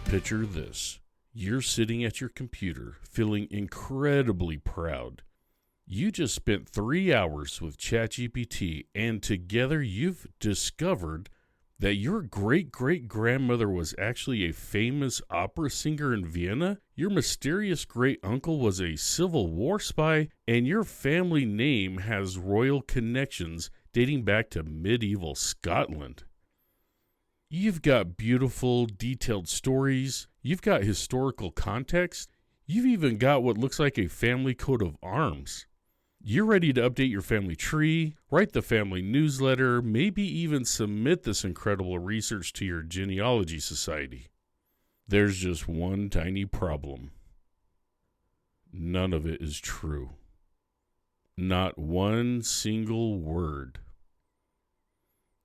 Picture this. You're sitting at your computer, feeling incredibly proud. You just spent 3 hours with ChatGPT, and together you've discovered that your great-great-grandmother was actually a famous opera singer in Vienna, your mysterious great-uncle was a Civil War spy, and your family name has royal connections dating back to medieval Scotland. You've got beautiful, detailed stories. You've got historical context. You've even got what looks like a family coat of arms. You're ready to update your family tree, write the family newsletter, maybe even submit this incredible research to your genealogy society. There's just one tiny problem. None of it is true. Not one single word.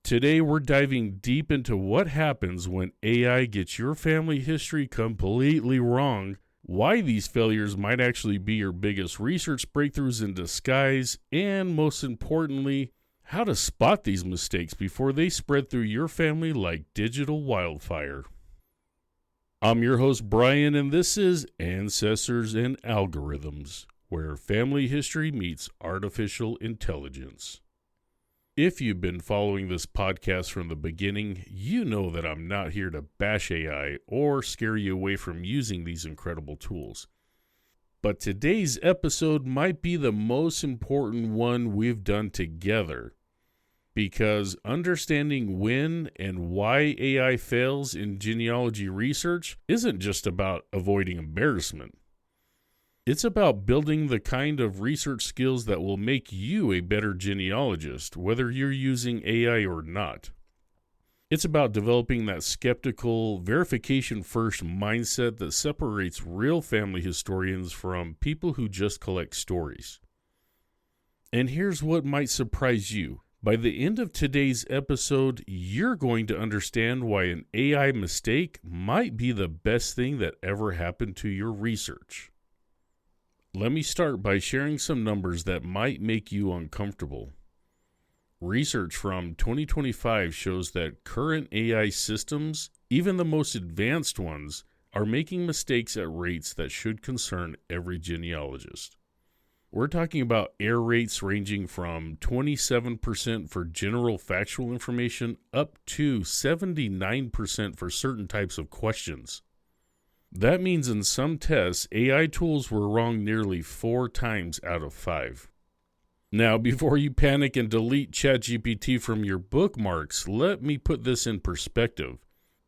Today, we're diving deep into what happens when AI gets your family history completely wrong, why these failures might actually be your biggest research breakthroughs in disguise, and most importantly, how to spot these mistakes before they spread through your family like digital wildfire. I'm your host, Brian, and this is Ancestors and Algorithms, where family history meets artificial intelligence. If you've been following this podcast from the beginning, you know that I'm not here to bash AI or scare you away from using these incredible tools. But today's episode might be the most important one we've done together, because understanding when and why AI fails in genealogy research isn't just about avoiding embarrassment. It's about building the kind of research skills that will make you a better genealogist, whether you're using AI or not. It's about developing that skeptical, verification-first mindset that separates real family historians from people who just collect stories. And here's what might surprise you. By the end of today's episode, you're going to understand why an AI mistake might be the best thing that ever happened to your research. Let me start by sharing some numbers that might make you uncomfortable. Research from 2025 shows that current AI systems, even the most advanced ones, are making mistakes at rates that should concern every genealogist. We're talking about error rates ranging from 27% for general factual information up to 79% for certain types of questions. That means in some tests, AI tools were wrong nearly 4 times out of 5. Now, before you panic and delete ChatGPT from your bookmarks, let me put this in perspective.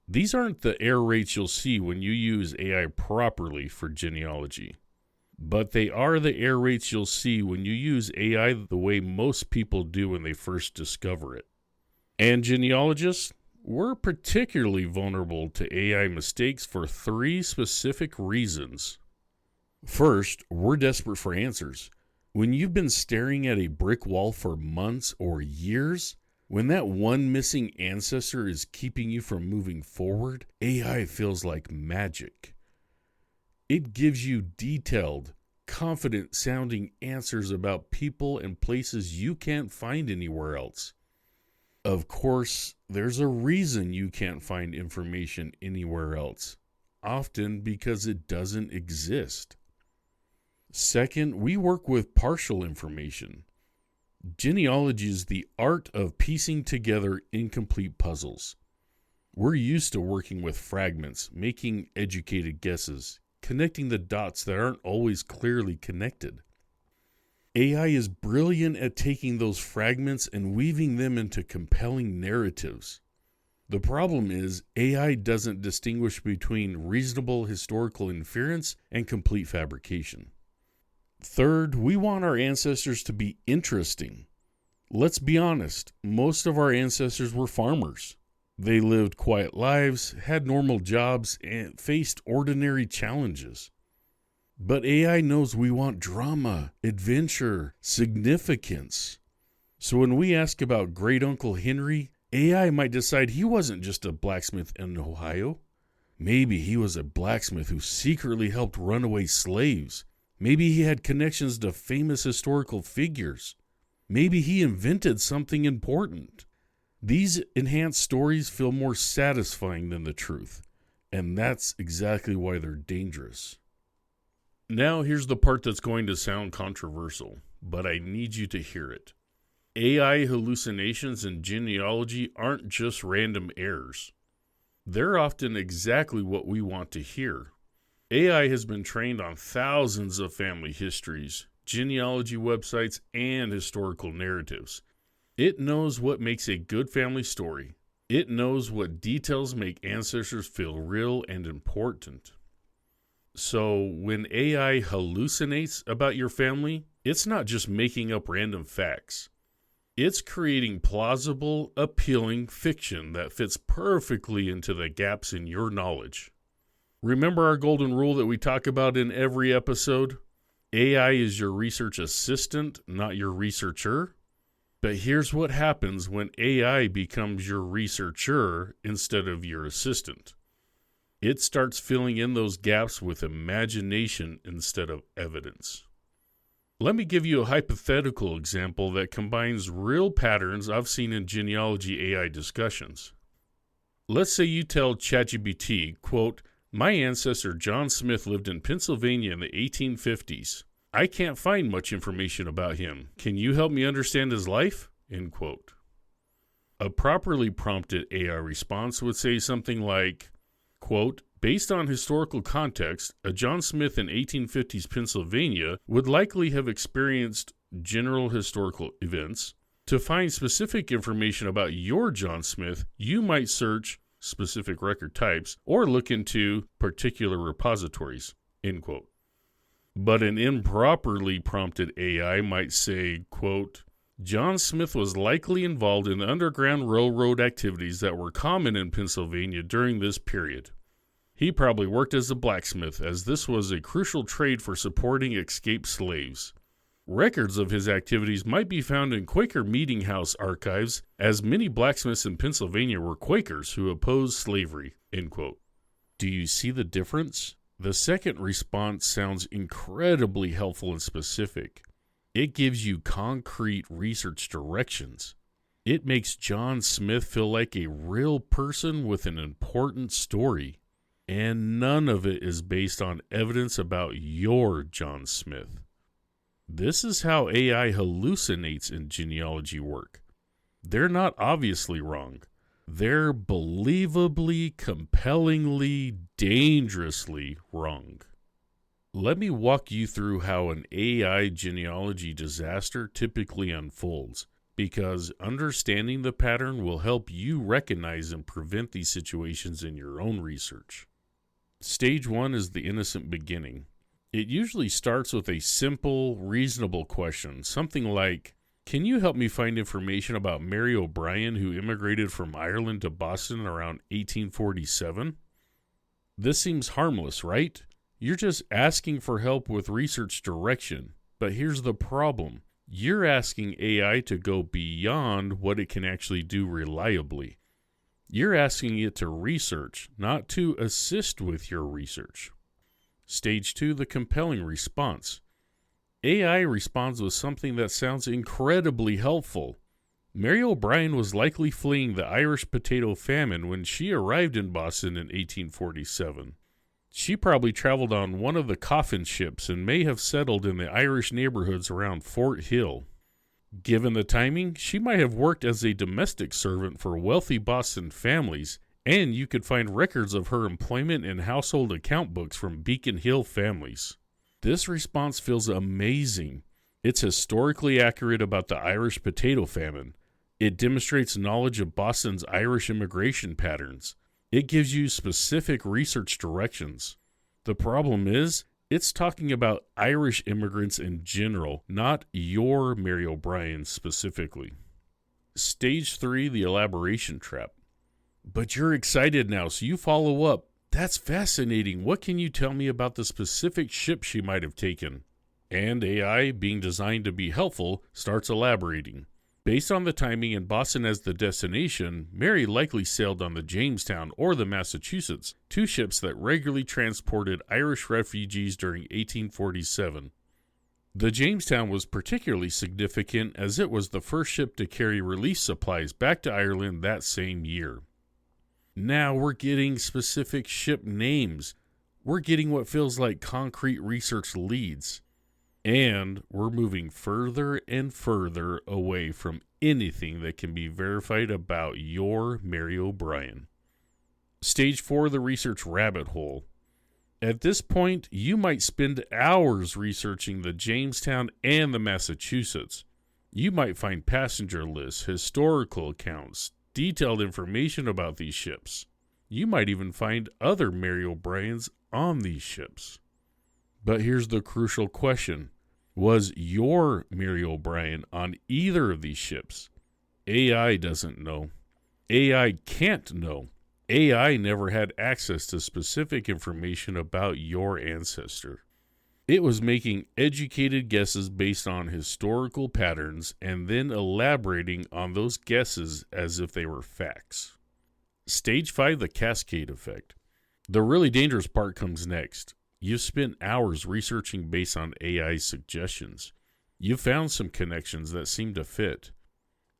These aren't the error rates you'll see when you use AI properly for genealogy, but they are the error rates you'll see when you use AI the way most people do when they first discover it. And genealogists, we're particularly vulnerable to AI mistakes for 3 specific reasons. First, we're desperate for answers. When you've been staring at a brick wall for months or years, when that one missing ancestor is keeping you from moving forward, AI feels like magic. It gives you detailed, confident-sounding answers about people and places you can't find anywhere else. Of course, there's a reason you can't find information anywhere else, often because it doesn't exist. Second, we work with partial information. Genealogy is the art of piecing together incomplete puzzles. We're used to working with fragments, making educated guesses, connecting the dots that aren't always clearly connected. AI is brilliant at taking those fragments and weaving them into compelling narratives. The problem is, AI doesn't distinguish between reasonable historical inference and complete fabrication. Third, we want our ancestors to be interesting. Let's be honest, most of our ancestors were farmers. They lived quiet lives, had normal jobs, and faced ordinary challenges. But AI knows we want drama, adventure, significance. So when we ask about Great Uncle Henry, AI might decide he wasn't just a blacksmith in Ohio. Maybe he was a blacksmith who secretly helped runaway slaves. Maybe he had connections to famous historical figures. Maybe he invented something important. These enhanced stories feel more satisfying than the truth. And that's exactly why they're dangerous. Now here's the part that's going to sound controversial, but I need you to hear it. AI hallucinations and genealogy aren't just random errors. They're often exactly what we want to hear. AI has been trained on thousands of family histories, genealogy websites, and historical narratives. It knows what makes a good family story. It knows what details make ancestors feel real and important. So when AI hallucinates about your family, it's not just making up random facts. It's creating plausible, appealing fiction that fits perfectly into the gaps in your knowledge. Remember our golden rule that we talk about in every episode? AI is your research assistant, not your researcher. But here's what happens when AI becomes your researcher instead of your assistant. It starts filling in those gaps with imagination instead of evidence. Let me give you a hypothetical example that combines real patterns I've seen in genealogy AI discussions. Let's say you tell ChatGPT, quote, "My ancestor John Smith lived in Pennsylvania in the 1850s. I can't find much information about him. Can you help me understand his life?" End quote. A properly prompted AI response would say something like, quote, "Based on historical context, a John Smith in 1850s Pennsylvania would likely have experienced general historical events. To find specific information about your John Smith, you might search specific record types or look into particular repositories." End quote. But an improperly prompted AI might say, quote, "John Smith was likely involved in the Underground Railroad activities that were common in Pennsylvania during this period. He probably worked as a blacksmith, as this was a crucial trade for supporting escaped slaves. Records of his activities might be found in Quaker Meeting House archives, as many blacksmiths in Pennsylvania were Quakers who opposed slavery." End quote. Do you see the difference? The second response sounds incredibly helpful and specific. It gives you concrete research directions. It makes John Smith feel like a real person with an important story. And none of it is based on evidence about your John Smith. This is how AI hallucinates in genealogy work. They're not obviously wrong. They're believably, compellingly, dangerously wrong. Let me walk you through how an AI genealogy disaster typically unfolds, because understanding the pattern will help you recognize and prevent these situations in your own research. Stage 1 is the innocent beginning. It usually starts with a simple, reasonable question, something like, "Can you help me find information about Mary O'Brien, who immigrated from Ireland to Boston around 1847? This seems harmless, right? You're just asking for help with research direction. But here's the problem. You're asking AI to go beyond what it can actually do reliably. You're asking it to research, not to assist with your research. Stage 2, the compelling response. AI responds with something that sounds incredibly helpful. Mary O'Brien was likely fleeing the Irish potato famine when she arrived in Boston in 1847. She probably traveled on one of the coffin ships and may have settled in the Irish neighborhoods around Fort Hill. Given the timing, she might have worked as a domestic servant for wealthy Boston families, and you could find records of her employment in household account books from Beacon Hill families. This response feels amazing. It's historically accurate about the Irish potato famine. It demonstrates knowledge of Boston's Irish immigration patterns. It gives you specific research directions. The problem is, it's talking about Irish immigrants in general, not your Mary O'Brien specifically. Stage 3, the elaboration trap. But you're excited now, so you follow up. "That's fascinating. What can you tell me about the specific ship she might have taken?" And AI, being designed to be helpful, starts elaborating. "Based on the timing and Boston as the destination, Mary likely sailed on the Jamestown or the Massachusetts, two ships that regularly transported Irish refugees during 1847. The Jamestown was particularly significant as it was the first ship to carry relief supplies back to Ireland that same year." Now we're getting specific ship names. We're getting what feels like concrete research leads. And we're moving further and further away from anything that can be verified about your Mary O'Brien. Stage 4, the research rabbit hole. At this point, you might spend hours researching the Jamestown and the Massachusetts. You might find passenger lists, historical accounts, detailed information about these ships. You might even find other Mary O'Briens on these ships. But here's the crucial question. Was your Mary O'Brien on either of these ships? AI doesn't know. AI can't know. AI never had access to specific information about your ancestor. It was making educated guesses based on historical patterns and then elaborating on those guesses as if they were facts. Stage 5, the cascade effect. The really dangerous part comes next. You've spent hours researching based on AI's suggestions. You've found some connections that seem to fit.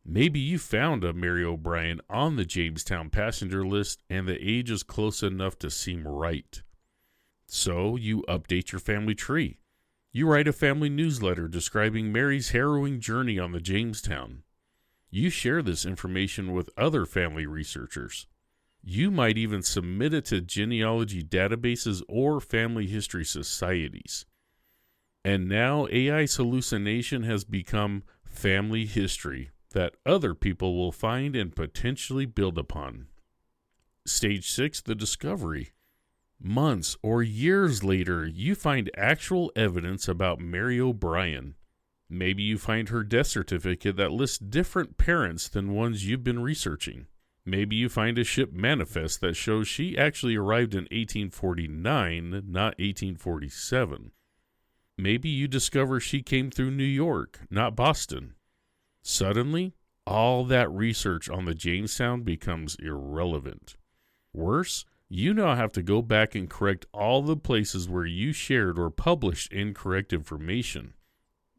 Maybe you found a Mary O'Brien on the Jamestown passenger list and the age is close enough to seem right. So you update your family tree. You write a family newsletter describing Mary's harrowing journey on the Jamestown. You share this information with other family researchers. You might even submit it to genealogy databases or family history societies. And now AI's hallucination has become family history that other people will find and potentially build upon. Stage 6, the discovery. Months or years later, you find actual evidence about Mary O'Brien. Maybe you find her death certificate that lists different parents than ones you've been researching. Maybe you find a ship manifest that shows she actually arrived in 1849, not 1847. Maybe you discover she came through New York, not Boston. Suddenly, all that research on the Jamestown becomes irrelevant. Worse, you now have to go back and correct all the places where you shared or published incorrect information.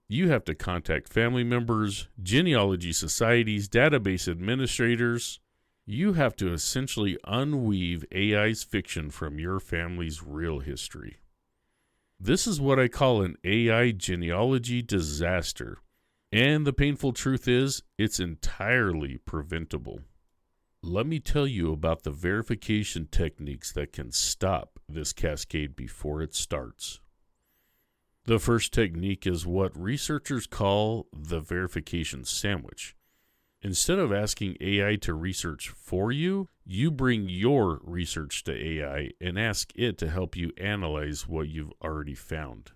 You have to contact family members, genealogy societies, database administrators. You have to essentially unweave AI's fiction from your family's real history. This is what I call an AI genealogy disaster. And the painful truth is, it's entirely preventable. Let me tell you about the verification techniques that can stop this cascade before it starts. The first technique is what researchers call the verification sandwich. Instead of asking AI to research for you, you bring your research to AI and ask it to help you analyze what you've already found.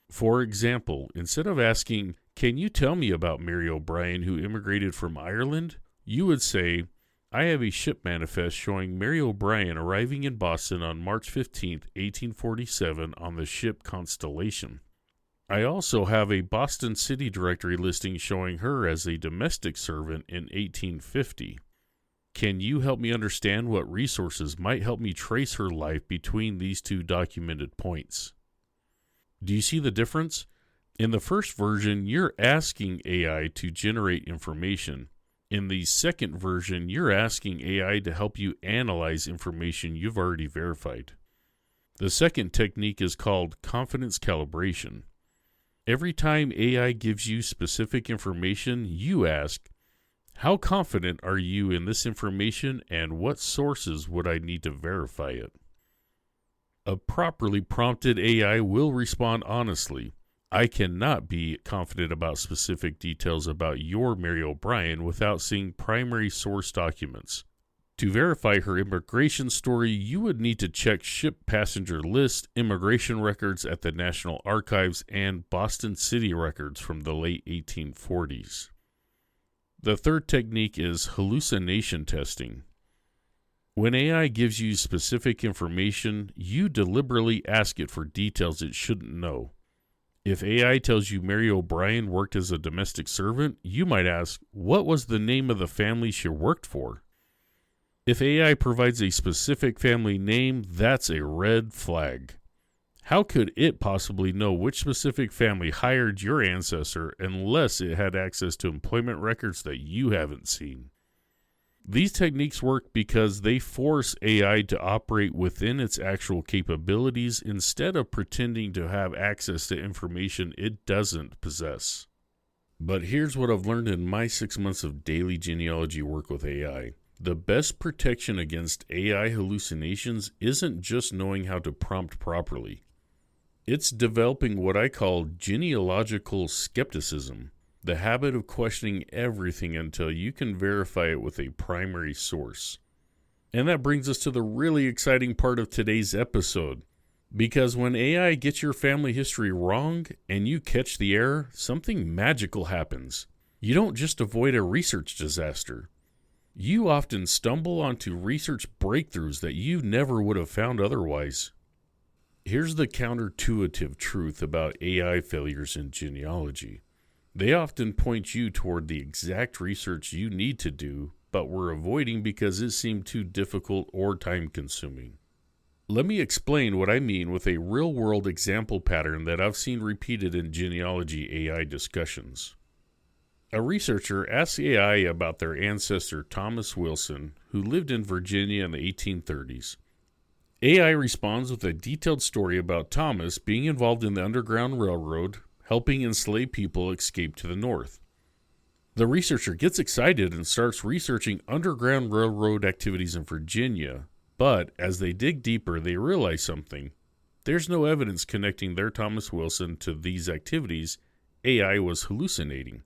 For example, instead of asking, "Can you tell me about Mary O'Brien who immigrated from Ireland?" you would say, "I have a ship manifest showing Mary O'Brien arriving in Boston on March 15, 1847 on the ship Constellation. I also have a Boston City Directory listing showing her as a domestic servant in 1850. Can you help me understand what resources might help me trace her life between these two documented points?" Do you see the difference? In the first version, you're asking AI to generate information. In the second version, you're asking AI to help you analyze information you've already verified. The second technique is called confidence calibration. Every time AI gives you specific information, you ask, "How confident are you in this information and what sources would I need to verify it?" A properly prompted AI will respond honestly. I cannot be confident about specific details about your Mary O'Brien without seeing primary source documents. To verify her immigration story, you would need to check ship passenger list, immigration records at the National Archives, and Boston City records from the late 1840s. The third technique is hallucination testing. When AI gives you specific information, you deliberately ask it for details it shouldn't know. If AI tells you Mary O'Brien worked as a domestic servant, you might ask, "What was the name of the family she worked for?" If AI provides a specific family name, that's a red flag. How could it possibly know which specific family hired your ancestor unless it had access to employment records that you haven't seen? These techniques work because they force AI to operate within its actual capabilities instead of pretending to have access to information it doesn't possess. But here's what I've learned in my 6 months of daily genealogy work with AI. The best protection against AI hallucinations isn't just knowing how to prompt properly. It's developing what I call genealogical skepticism, the habit of questioning everything until you can verify it with a primary source. And that brings us to the really exciting part of today's episode. Because when AI gets your family history wrong and you catch the error, something magical happens. You don't just avoid a research disaster. You often stumble onto research breakthroughs that you never would have found otherwise. Here's the counterintuitive truth about AI failures in genealogy. They often point you toward the exact research you need to do, but were avoiding because it seemed too difficult or time-consuming. Let me explain what I mean with a real-world example pattern that I've seen repeated in genealogy AI discussions. A researcher asks AI about their ancestor Thomas Wilson, who lived in Virginia in the 1830s. AI responds with a detailed story about Thomas being involved in the Underground Railroad, helping enslaved people escape to the north. The researcher gets excited and starts researching Underground Railroad activities in Virginia, but as they dig deeper, they realize something. There's no evidence connecting their Thomas Wilson to these activities. AI was hallucinating.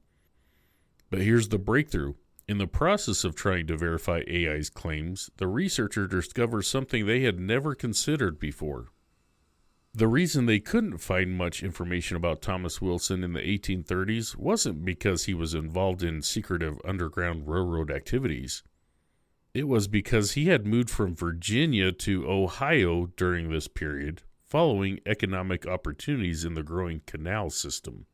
But here's the breakthrough. In the process of trying to verify AI's claims, the researcher discovers something they had never considered before. The reason they couldn't find much information about Thomas Wilson in the 1830s wasn't because he was involved in secretive Underground Railroad activities. It was because he had moved from Virginia to Ohio during this period, following economic opportunities in the growing canal system.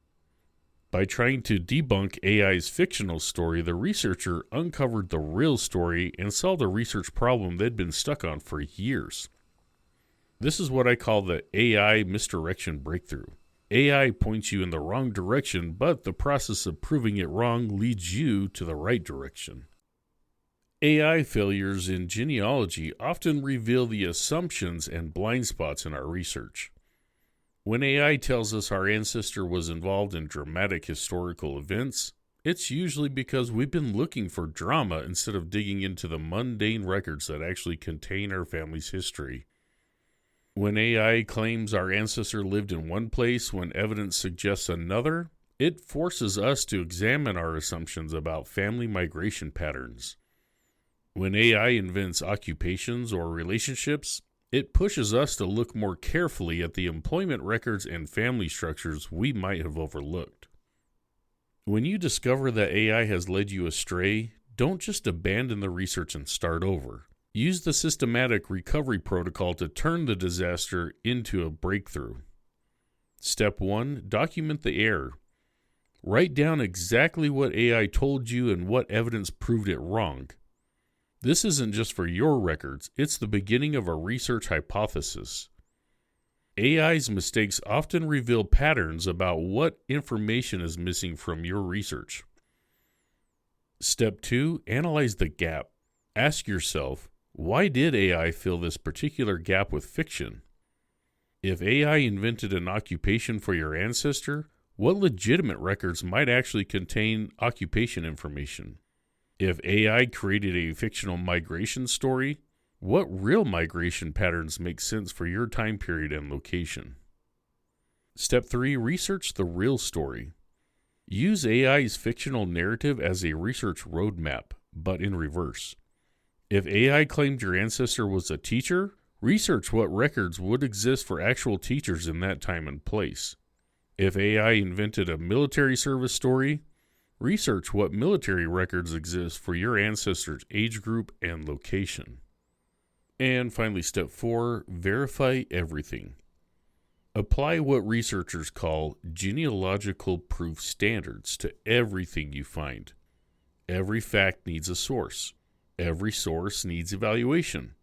By trying to debunk AI's fictional story, the researcher uncovered the real story and solved a research problem they'd been stuck on for years. This is what I call the AI misdirection breakthrough. AI points you in the wrong direction, but the process of proving it wrong leads you to the right direction. AI failures in genealogy often reveal the assumptions and blind spots in our research. When AI tells us our ancestor was involved in dramatic historical events, it's usually because we've been looking for drama instead of digging into the mundane records that actually contain our family's history. When AI claims our ancestor lived in one place when evidence suggests another, it forces us to examine our assumptions about family migration patterns. When AI invents occupations or relationships, it pushes us to look more carefully at the employment records and family structures we might have overlooked. When you discover that AI has led you astray, don't just abandon the research and start over. Use the systematic recovery protocol to turn the disaster into a breakthrough. Step 1. Document the error. Write down exactly what AI told you and what evidence proved it wrong. This isn't just for your records, it's the beginning of a research hypothesis. AI's mistakes often reveal patterns about what information is missing from your research. Step 2, analyze the gap. Ask yourself, why did AI fill this particular gap with fiction? If AI invented an occupation for your ancestor, what legitimate records might actually contain occupation information? If AI created a fictional migration story, what real migration patterns make sense for your time period and location? Step 3, research the real story. Use AI's fictional narrative as a research roadmap, but in reverse. If AI claimed your ancestor was a teacher, research what records would exist for actual teachers in that time and place. If AI invented a military service story, research what military records exist for your ancestor's age group and location. And finally, step 4, verify everything. Apply what researchers call genealogical proof standards to everything you find. Every fact needs a source. Every source needs evaluation.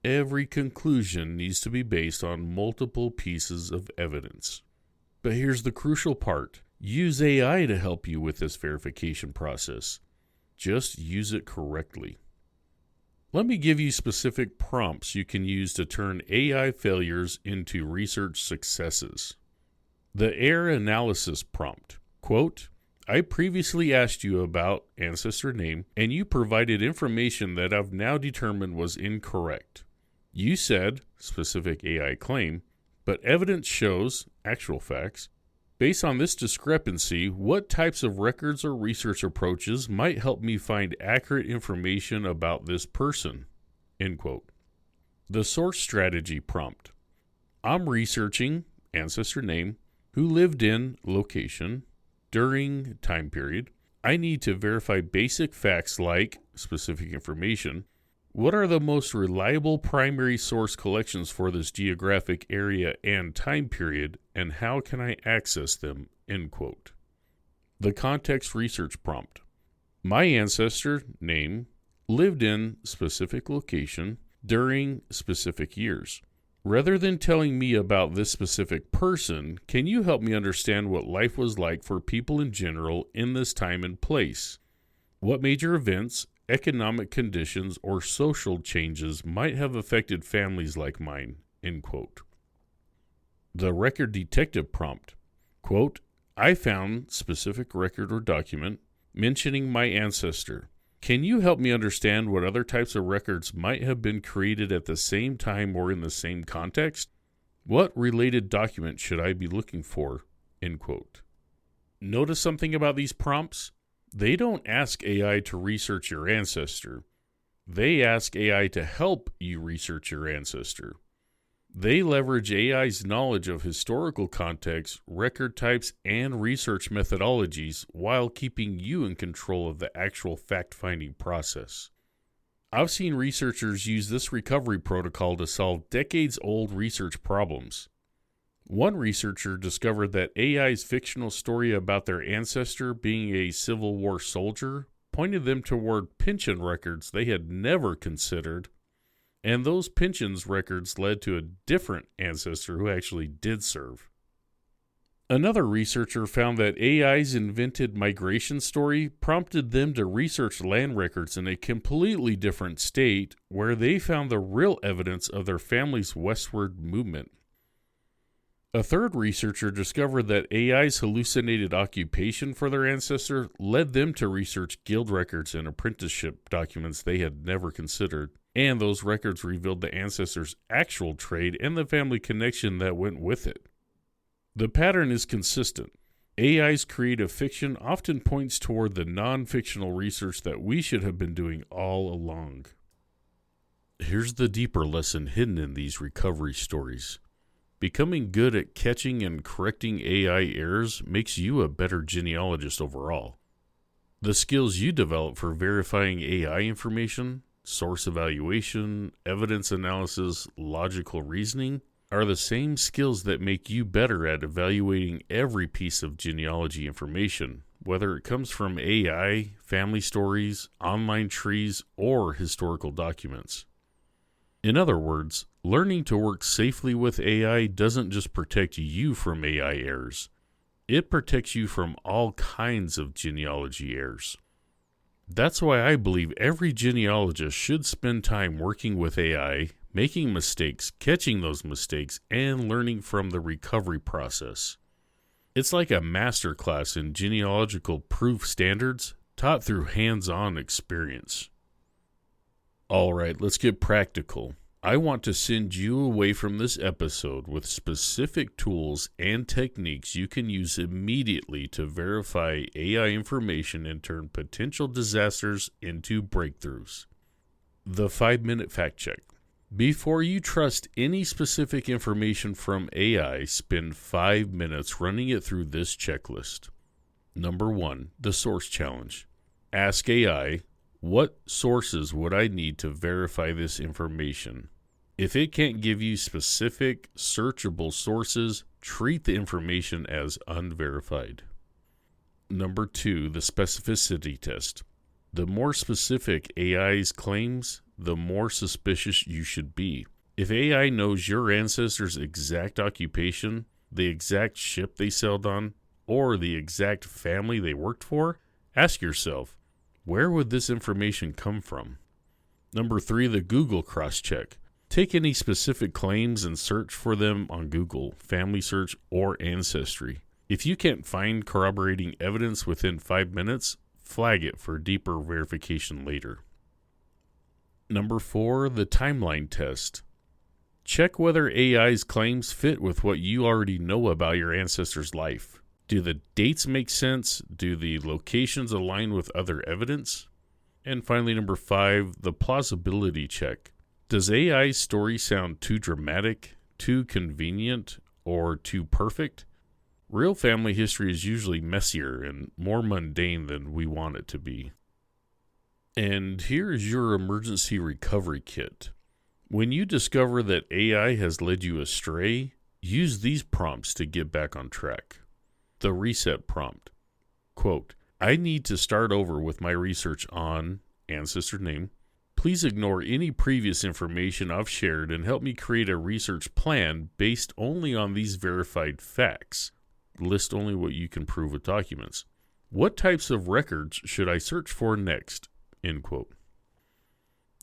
Every conclusion needs to be based on multiple pieces of evidence. But here's the crucial part. Use AI to help you with this verification process. Just use it correctly. Let me give you specific prompts you can use to turn AI failures into research successes. The error analysis prompt. Quote, I previously asked you about ancestor name, and you provided information that I've now determined was incorrect. You said, specific AI claim, but evidence shows, actual facts. Based on this discrepancy, what types of records or research approaches might help me find accurate information about this person? End quote. The source strategy prompt. I'm researching, ancestor name, who lived in, location, during time period. I need to verify basic facts like, specific information, what are the most reliable primary source collections for this geographic area and time period, and how can I access them? End quote. The context research prompt. My ancestor name lived in specific location during specific years. Rather than telling me about this specific person, can you help me understand what life was like for people in general in this time and place? What major events, economic conditions, or social changes might have affected families like mine? End quote. The record detective prompt. Quote, I found specific record or document mentioning my ancestor. Can you help me understand what other types of records might have been created at the same time or in the same context? What related document should I be looking for? End quote. Notice something about these prompts? They don't ask AI to research your ancestor. They ask AI to help you research your ancestor. They leverage AI's knowledge of historical context, record types, and research methodologies while keeping you in control of the actual fact-finding process. I've seen researchers use this recovery protocol to solve decades-old research problems. One researcher discovered that AI's fictional story about their ancestor being a Civil War soldier pointed them toward pension records they had never considered, and those pensions records led to a different ancestor who actually did serve. Another researcher found that AI's invented migration story prompted them to research land records in a completely different state where they found the real evidence of their family's westward movement. A third researcher discovered that AI's hallucinated occupation for their ancestor led them to research guild records and apprenticeship documents they had never considered, and those records revealed the ancestor's actual trade and the family connection that went with it. The pattern is consistent. AI's creative fiction often points toward the non-fictional research that we should have been doing all along. Here's the deeper lesson hidden in these recovery stories. Becoming good at catching and correcting AI errors makes you a better genealogist overall. The skills you develop for verifying AI information, source evaluation, evidence analysis, logical reasoning, are the same skills that make you better at evaluating every piece of genealogy information, whether it comes from AI, family stories, online trees, or historical documents. In other words, learning to work safely with AI doesn't just protect you from AI errors. It protects you from all kinds of genealogy errors. That's why I believe every genealogist should spend time working with AI, making mistakes, catching those mistakes, and learning from the recovery process. It's like a masterclass in genealogical proof standards taught through hands-on experience. All right, let's get practical. I want to send you away from this episode with specific tools and techniques you can use immediately to verify AI information and turn potential disasters into breakthroughs. The 5-minute fact check. Before you trust any specific information from AI, spend 5 minutes running it through this checklist. Number 1, the source challenge. Ask AI, what sources would I need to verify this information? If it can't give you specific, searchable sources, treat the information as unverified. Number 2, the specificity test. The more specific AI's claims, the more suspicious you should be. If AI knows your ancestor's exact occupation, the exact ship they sailed on, or the exact family they worked for, ask yourself, where would this information come from? Number 3, the Google cross-check. Take any specific claims and search for them on Google, Family Search, or Ancestry. If you can't find corroborating evidence within 5 minutes, flag it for deeper verification later. Number 4, the timeline test. Check whether AI's claims fit with what you already know about your ancestor's life. Do the dates make sense? Do the locations align with other evidence? And finally, number 5, the plausibility check. Does AI's story sound too dramatic, too convenient, or too perfect? Real family history is usually messier and more mundane than we want it to be. And here is your emergency recovery kit. When you discover that AI has led you astray, use these prompts to get back on track. The reset prompt. Quote, I need to start over with my research on ancestor name. Please ignore any previous information I've shared and help me create a research plan based only on these verified facts. List only what you can prove with documents. What types of records should I search for next? End quote.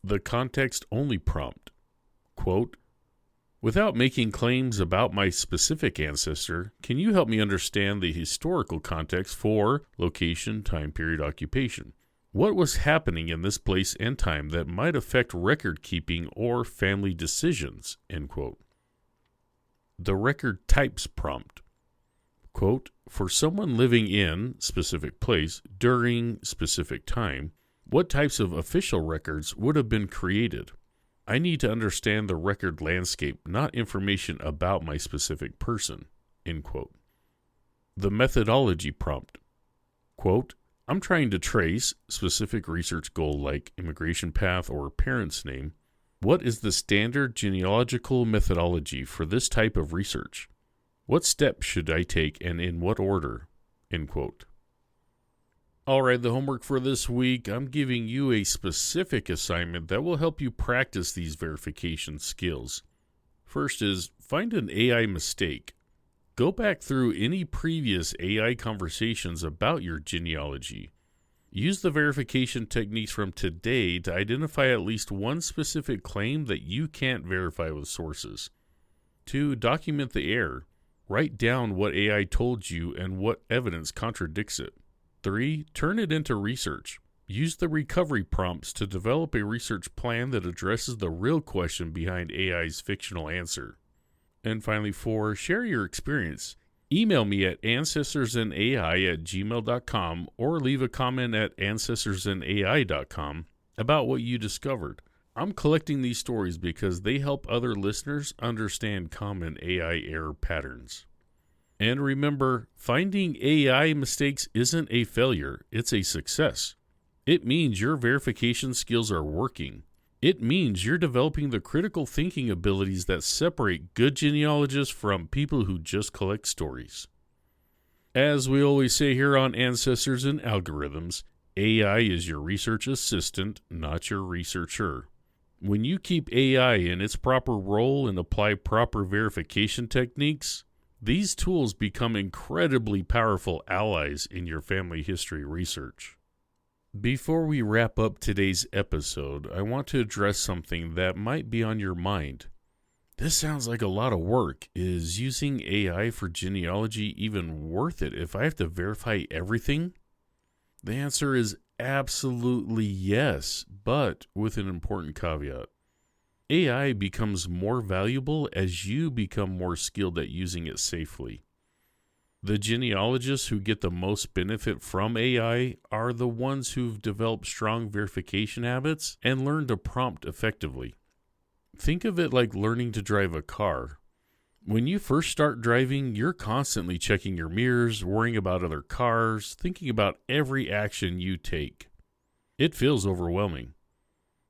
The context-only prompt. Quote, without making claims about my specific ancestor, can you help me understand the historical context for location, time period, occupation? What was happening in this place and time that might affect record keeping or family decisions? End quote. The record types prompt. Quote, for someone living in specific place during specific time, what types of official records would have been created? I need to understand the record landscape, not information about my specific person. End quote. The methodology prompt. Quote, I'm trying to trace specific research goal like immigration path or parent's name. What is the standard genealogical methodology for this type of research? What steps should I take and in what order? End quote. All right, the homework for this week, I'm giving you a specific assignment that will help you practice these verification skills. First is find an AI mistake. Go back through any previous AI conversations about your genealogy. Use the verification techniques from today to identify at least one specific claim that you can't verify with sources. 2. Document the error. Write down what AI told you and what evidence contradicts it. 3. Turn it into research. Use the recovery prompts to develop a research plan that addresses the real question behind AI's fictional answer. And finally, 4. Share your experience. Email me at ancestorsanai@gmail.com or leave a comment at ancestorsanai.com about what you discovered. I'm collecting these stories because they help other listeners understand common AI error patterns. And remember, finding AI mistakes isn't a failure, it's a success. It means your verification skills are working. It means you're developing the critical thinking abilities that separate good genealogists from people who just collect stories. As we always say here on Ancestors and Algorithms, AI is your research assistant, not your researcher. When you keep AI in its proper role and apply proper verification techniques, these tools become incredibly powerful allies in your family history research. Before we wrap up today's episode, I want to address something that might be on your mind. This sounds like a lot of work. Is using AI for genealogy even worth it if I have to verify everything? The answer is absolutely yes, but with an important caveat. AI becomes more valuable as you become more skilled at using it safely. The genealogists who get the most benefit from AI are the ones who've developed strong verification habits and learned to prompt effectively. Think of it like learning to drive a car. When you first start driving, you're constantly checking your mirrors, worrying about other cars, thinking about every action you take. It feels overwhelming.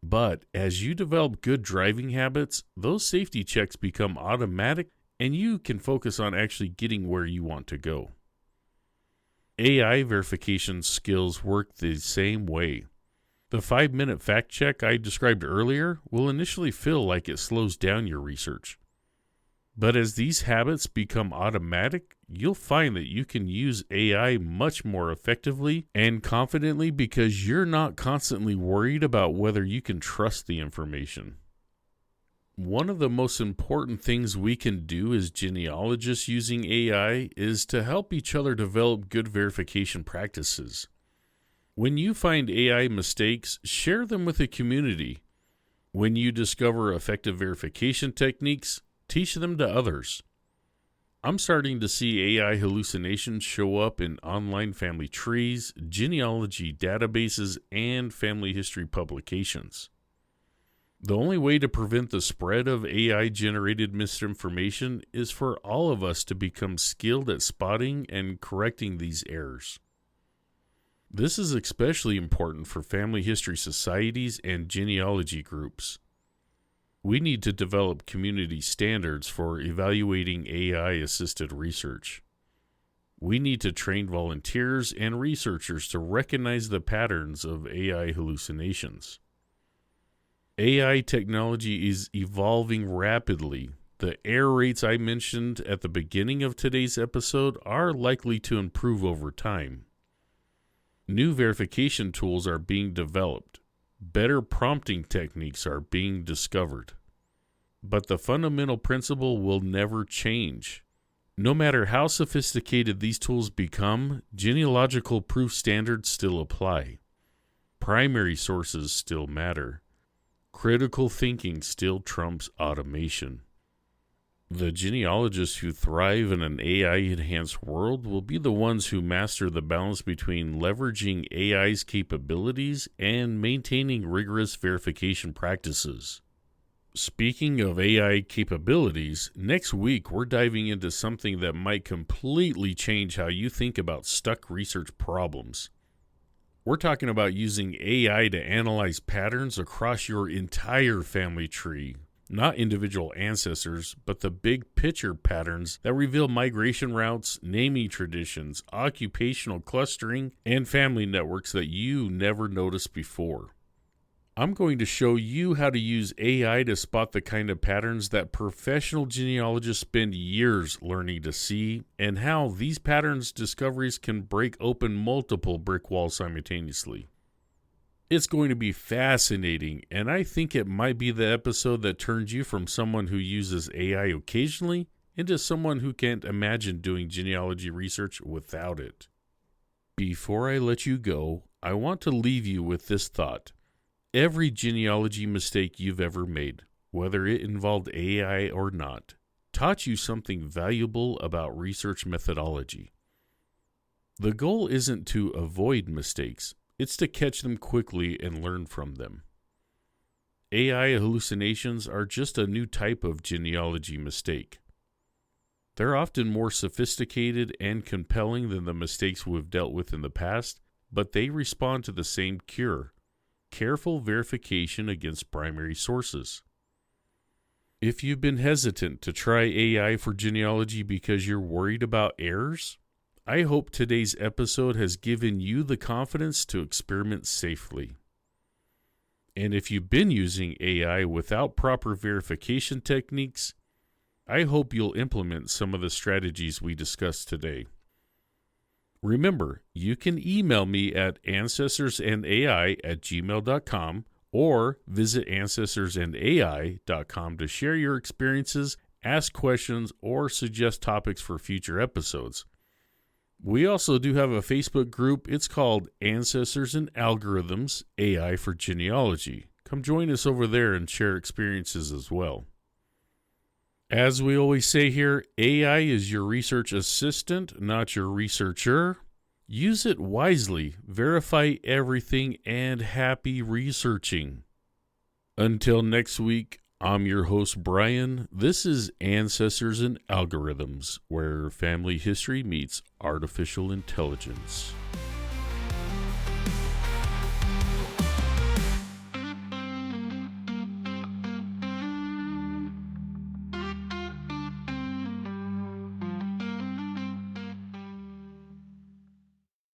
But as you develop good driving habits, those safety checks become automatic and you can focus on actually getting where you want to go. AI verification skills work the same way. The 5-minute fact check I described earlier will initially feel like it slows down your research. But as these habits become automatic, you'll find that you can use AI much more effectively and confidently because you're not constantly worried about whether you can trust the information. One of the most important things we can do as genealogists using AI is to help each other develop good verification practices. When you find AI mistakes, share them with the community. When you discover effective verification techniques, teach them to others. I'm starting to see AI hallucinations show up in online family trees, genealogy databases, and family history publications. The only way to prevent the spread of AI-generated misinformation is for all of us to become skilled at spotting and correcting these errors. This is especially important for family history societies and genealogy groups. We need to develop community standards for evaluating AI-assisted research. We need to train volunteers and researchers to recognize the patterns of AI hallucinations. AI technology is evolving rapidly. The error rates I mentioned at the beginning of today's episode are likely to improve over time. New verification tools are being developed. Better prompting techniques are being discovered. But the fundamental principle will never change. No matter how sophisticated these tools become, genealogical proof standards still apply. Primary sources still matter. Critical thinking still trumps automation. The genealogists who thrive in an AI-enhanced world will be the ones who master the balance between leveraging AI's capabilities and maintaining rigorous verification practices. Speaking of AI capabilities, next week we're diving into something that might completely change how you think about stuck research problems. We're talking about using AI to analyze patterns across your entire family tree. Not individual ancestors, but the big picture patterns that reveal migration routes, naming traditions, occupational clustering, and family networks that you never noticed before. I'm going to show you how to use AI to spot the kind of patterns that professional genealogists spend years learning to see, and how these patterns discoveries can break open multiple brick walls simultaneously. It's going to be fascinating, and I think it might be the episode that turns you from someone who uses AI occasionally into someone who can't imagine doing genealogy research without it. Before I let you go, I want to leave you with this thought. Every genealogy mistake you've ever made, whether it involved AI or not, taught you something valuable about research methodology. The goal isn't to avoid mistakes. It's to catch them quickly and learn from them. AI hallucinations are just a new type of genealogy mistake. They're often more sophisticated and compelling than the mistakes we've dealt with in the past, but they respond to the same cure: careful verification against primary sources. If you've been hesitant to try AI for genealogy because you're worried about errors, I hope today's episode has given you the confidence to experiment safely. And if you've been using AI without proper verification techniques, I hope you'll implement some of the strategies we discussed today. Remember, you can email me at ancestorsandai@gmail.com or visit ancestorsandai.com to share your experiences, ask questions, or suggest topics for future episodes. We also do have a Facebook group. It's called Ancestors and Algorithms, AI for Genealogy. Come join us over there and share experiences as well. As we always say here, AI is your research assistant, not your researcher. Use it wisely, verify everything, and happy researching. Until next week, I'm your host, Brian. This is Ancestors and Algorithms, where family history meets artificial intelligence.